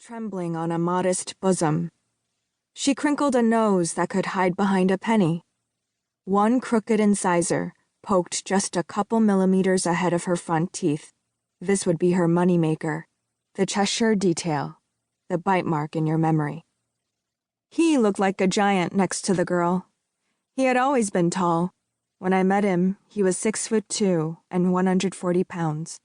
trembling on a modest bosom. She crinkled a nose that could hide behind a penny. One crooked incisor poked just a couple millimeters ahead of her front teeth. This would be her moneymaker, the Cheshire detail, the bite mark in your memory. He looked like a giant next to the girl. He had always been tall. When I met him, he was 6'2" and 140 pounds.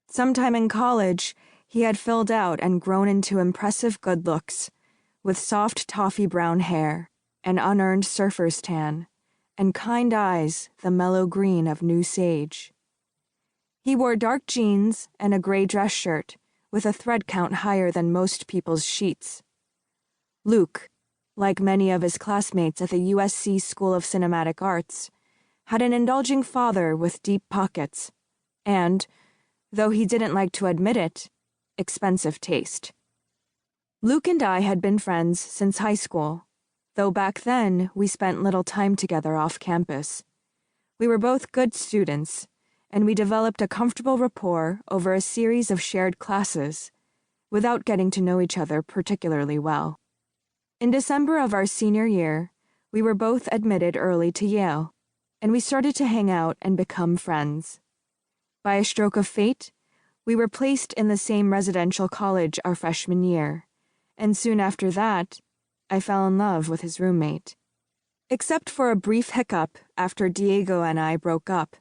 Sometime in college, he had filled out and grown into impressive good looks, with soft toffee brown hair, an unearned surfer's tan, and kind eyes the mellow green of new sage. He wore dark jeans and a gray dress shirt, with a thread count higher than most people's sheets. Luke, like many of his classmates at the USC School of Cinematic Arts, had an indulging father with deep pockets, and, though he didn't like to admit it, expensive taste. Luke and I had been friends since high school, though back then we spent little time together off campus. We were both good students, and we developed a comfortable rapport over a series of shared classes, without getting to know each other particularly well. In December of our senior year, we were both admitted early to Yale, and we started to hang out and become friends. By a stroke of fate, we were placed in the same residential college our freshman year, and soon after that, I fell in love with his roommate. Except for a brief hiccup after Diego and I broke up,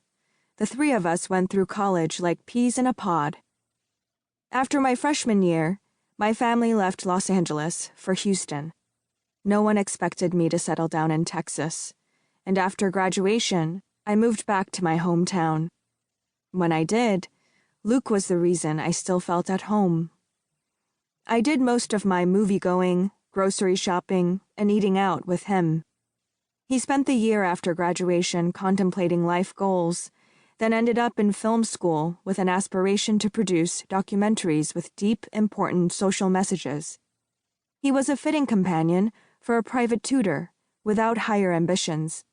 the three of us went through college like peas in a pod. After my freshman year, my family left Los Angeles for Houston. No one expected me to settle down in Texas, and after graduation, I moved back to my hometown. When I did, Luke was the reason I still felt at home. I did most of my movie-going, grocery shopping, and eating out with him. He spent the year after graduation contemplating life goals, then ended up in film school with an aspiration to produce documentaries with deep, important social messages. He was a fitting companion for a private tutor, without higher ambitions.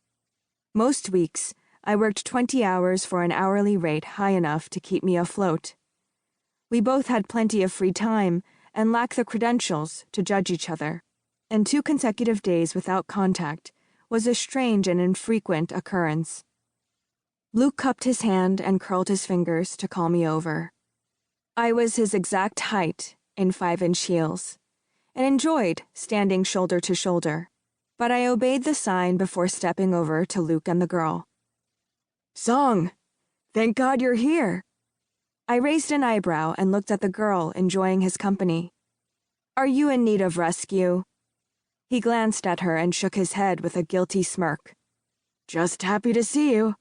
Most weeks, I worked 20 hours for an hourly rate high enough to keep me afloat. We both had plenty of free time and lacked the credentials to judge each other, and 2 consecutive days without contact was a strange and infrequent occurrence. Luke cupped his hand and curled his fingers to call me over. I was his exact height in 5-inch heels, and enjoyed standing shoulder to shoulder, but I obeyed the sign before stepping over to Luke and the girl. "Song! Thank God you're here!" I raised an eyebrow and looked at the girl enjoying his company. "Are you in need of rescue?" He glanced at her and shook his head with a guilty smirk. "Just happy to see you."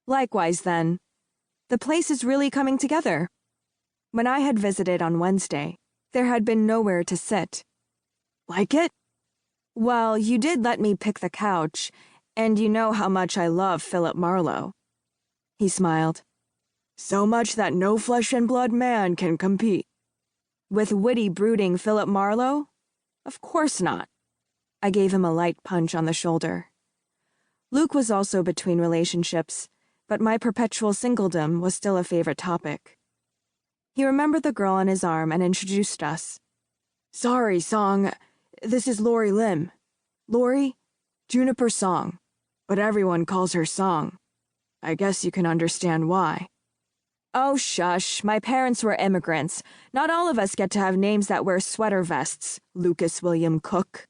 "Likewise, then. The place is really coming together." When I had visited on Wednesday, there had been nowhere to sit. "Like it?" "Well, you did let me pick the couch, and you know how much I love Philip Marlowe." He smiled. "So much that no flesh-and-blood man can compete." "With witty, brooding Philip Marlowe? Of course not." I gave him a light punch on the shoulder. Luke was also between relationships, but my perpetual singledom was still a favorite topic. He remembered the girl on his arm and introduced us. "Sorry, Song. This is Lori Lim. Lori? Juniper Song. But everyone calls her Song. I guess you can understand why." "Oh, shush. My parents were immigrants. Not all of us get to have names that wear sweater vests, Lucas William Cook."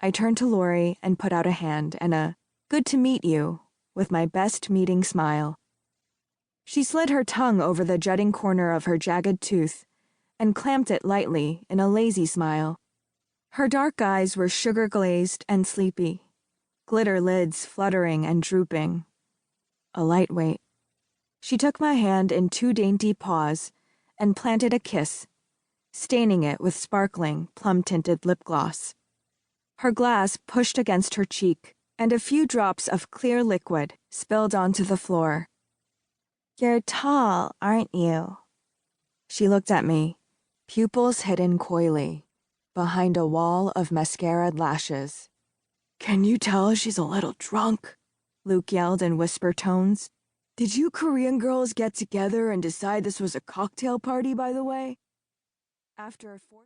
I turned to Lori and put out a hand and a "good to meet you" with my best meeting smile. She slid her tongue over the jutting corner of her jagged tooth and clamped it lightly in a lazy smile. Her dark eyes were sugar-glazed and sleepy, glitter lids fluttering and drooping. A lightweight. She took my hand in 2 dainty paws and planted a kiss, staining it with sparkling, plum-tinted lip gloss. Her glass pushed against her cheek, and a few drops of clear liquid spilled onto the floor. "You're tall, aren't you?" She looked at me, pupils hidden coyly, behind a wall of mascaraed lashes. "Can you tell she's a little drunk?" Luke yelled in whisper tones. "Did you Korean girls get together and decide this was a cocktail party, by the way?" After a